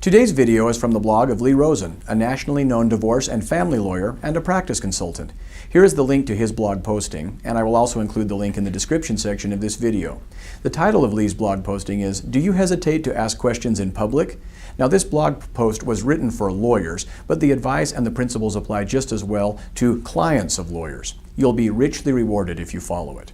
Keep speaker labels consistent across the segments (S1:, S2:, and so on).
S1: Today's video is from the blog of Lee Rosen, a nationally known divorce and family lawyer and a practice consultant. Here is the link to his blog posting, and I will also include the link in the description section of this video. The title of Lee's blog posting is, "Do you hesitate to ask questions in public?" Now, this blog post was written for lawyers, but the advice and the principles apply just as well to clients of lawyers. You'll be richly rewarded if you follow it.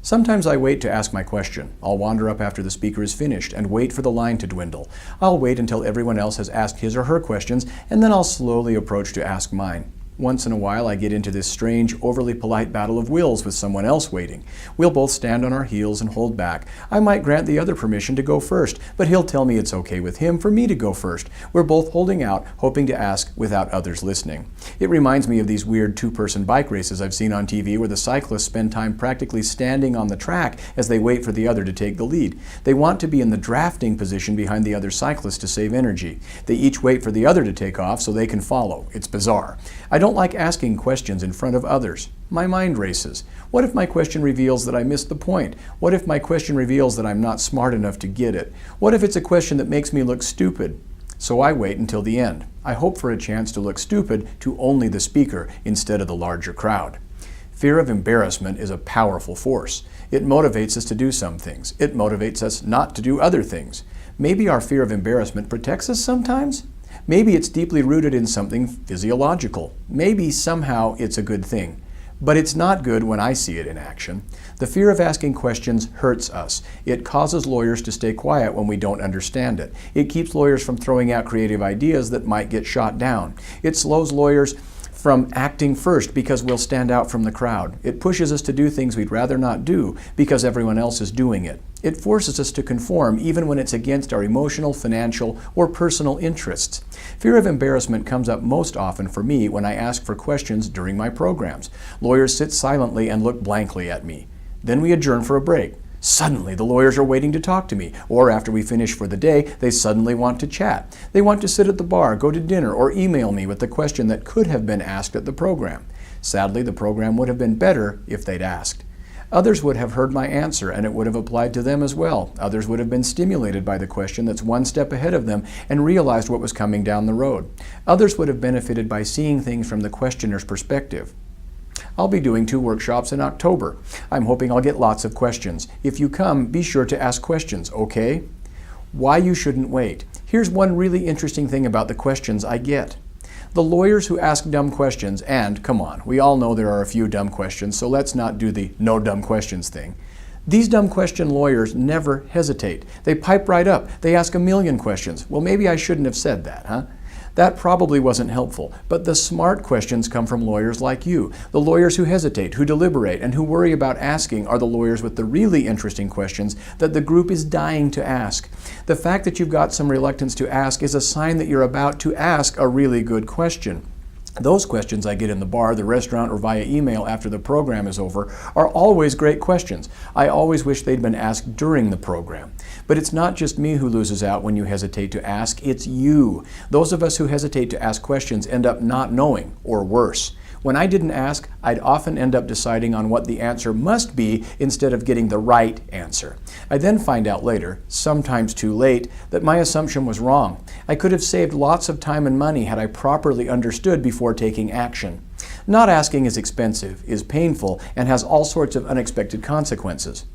S1: Sometimes I wait to ask my question. I'll wander up after the speaker is finished and wait for the line to dwindle. I'll wait until everyone else has asked his or her questions, and then I'll slowly approach to ask mine. Once in a while, I get into this strange, overly polite battle of wills with someone else waiting. We'll both stand on our heels and hold back. I might grant the other permission to go first, but he'll tell me it's okay with him for me to go first. We're both holding out, hoping to ask without others listening. It reminds me of these weird two-person bike races I've seen on TV where the cyclists spend time practically standing on the track as they wait for the other to take the lead. They want to be in the drafting position behind the other cyclist to save energy. They each wait for the other to take off so they can follow. It's bizarre. I don't like asking questions in front of others. My mind races. What if my question reveals that I missed the point? What if my question reveals that I'm not smart enough to get it? What if it's a question that makes me look stupid? So I wait until the end. I hope for a chance to look stupid to only the speaker instead of the larger crowd. Fear of embarrassment is a powerful force. It motivates us to do some things. It motivates us not to do other things. Maybe our fear of embarrassment protects us sometimes? Maybe it's deeply rooted in something physiological. Maybe somehow it's a good thing. But it's not good when I see it in action. The fear of asking questions hurts us. It causes lawyers to stay quiet when we don't understand it. It keeps lawyers from throwing out creative ideas that might get shot down. It slows lawyers from acting first because we'll stand out from the crowd. It pushes us to do things we'd rather not do because everyone else is doing it. It forces us to conform even when it's against our emotional, financial, or personal interests. Fear of embarrassment comes up most often for me when I ask for questions during my programs. Lawyers sit silently and look blankly at me. Then we adjourn for a break. Suddenly, the lawyers are waiting to talk to me, or after we finish for the day, they suddenly want to chat. They want to sit at the bar, go to dinner, or email me with the question that could have been asked at the program. Sadly, the program would have been better if they'd asked. Others would have heard my answer, and it would have applied to them as well. Others would have been stimulated by the question that's one step ahead of them and realized what was coming down the road. Others would have benefited by seeing things from the questioner's perspective. I'll be doing 2 workshops in October. I'm hoping I'll get lots of questions. If you come, be sure to ask questions, okay? Why you shouldn't wait. Here's one really interesting thing about the questions I get. The lawyers who ask dumb questions, and come on, we all know there are a few dumb questions, so let's not do the no dumb questions thing. These dumb question lawyers never hesitate. They pipe right up. They ask a million questions. Well, maybe I shouldn't have said that, huh? That probably wasn't helpful, but the smart questions come from lawyers like you. The lawyers who hesitate, who deliberate, and who worry about asking are the lawyers with the really interesting questions that the group is dying to ask. The fact that you've got some reluctance to ask is a sign that you're about to ask a really good question. Those questions I get in the bar, the restaurant, or via email after the program is over are always great questions. I always wish they'd been asked during the program. But it's not just me who loses out when you hesitate to ask, it's you. Those of us who hesitate to ask questions end up not knowing, or worse. When I didn't ask, I'd often end up deciding on what the answer must be instead of getting the right answer. I then find out later, sometimes too late, that my assumption was wrong. I could have saved lots of time and money had I properly understood before taking action. Not asking is expensive, is painful, and has all sorts of unexpected consequences.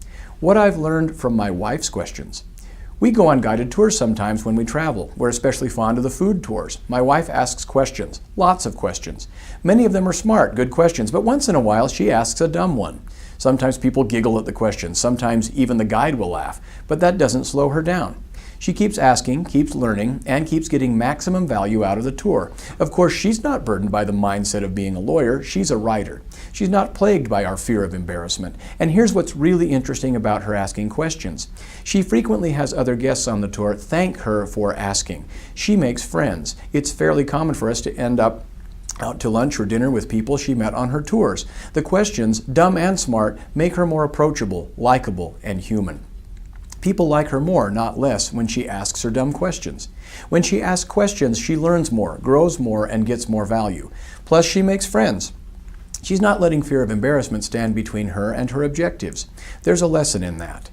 S1: What I've learned from my wife's questions. We go on guided tours sometimes when we travel. We're especially fond of the food tours. My wife asks questions, lots of questions. Many of them are smart, good questions, but once in a while she asks a dumb one. Sometimes people giggle at the questions, sometimes even the guide will laugh, but that doesn't slow her down. She keeps asking, keeps learning, and keeps getting maximum value out of the tour. Of course, she's not burdened by the mindset of being a lawyer. She's a writer. She's not plagued by our fear of embarrassment. And here's what's really interesting about her asking questions. She frequently has other guests on the tour thank her for asking. She makes friends. It's fairly common for us to end up out to lunch or dinner with people she met on her tours. The questions, dumb and smart, make her more approachable, likable, and human. People like her more, not less, when she asks her dumb questions. When she asks questions, she learns more, grows more, and gets more value. Plus, she makes friends. She's not letting fear of embarrassment stand between her and her objectives. There's a lesson in that.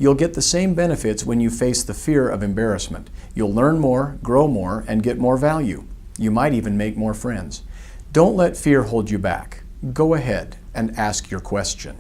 S1: You'll get the same benefits when you face the fear of embarrassment. You'll learn more, grow more, and get more value. You might even make more friends. Don't let fear hold you back. Go ahead and ask your question.